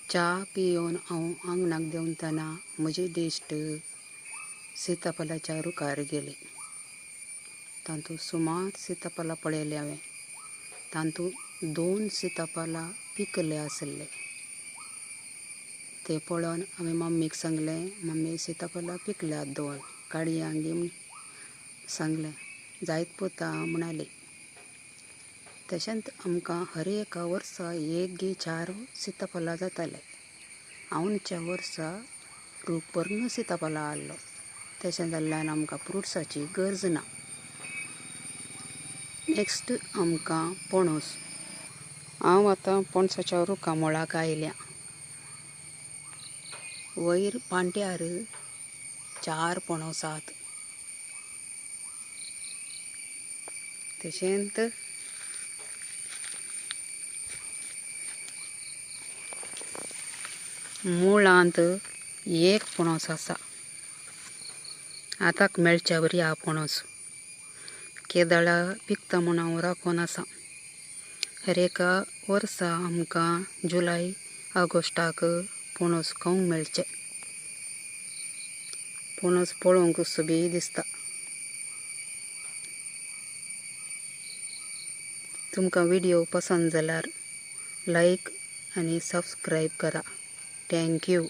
च्या पिवन हांव आंगणाक देंवतना म्हजी दिश्ट सीताफळाच्या रुखार गेली. तातूंत सुमार सीताफळां पळयली हांवें. तातूंत 2 सीताफळां पिकले आसले. ते पळोवन हांवें मम्मीक सांगलें, मम्मी सीताफळां पिकल्यात 2, काडया गी म्हूण सांगलें. जायत पोता म्हणाली. तशेंच आमकां हर एका वर्सा 1 गी 4 सीताफळां जाताले. आवनच्या वर्सा रूख भरून सीताफळां आहलो. तशें जाल्ल्यान आमकां फ्रुट्साची गरज ना. नेक्स्ट आमकां पणस. हांव आतां पणसाच्या रुखा मुळाक आयल्यां. वयर पांट्यार 4 पणस आसात. तशेंच मुळांत 1 पणस आसा. आतां मेळच्या बरी हा पणस. केदळां पिकता म्हूण हांव राखोन आसा. हर एका वर्सा आमकां जुलय ऑगस्टाक पणस खावंक मेळचे. पणस पळोवंक सुबीज दिसता. तुमकां व्हिडिओ पसंद जाल्यार लायक आनी सबस्क्रायब करा. थँक्यू.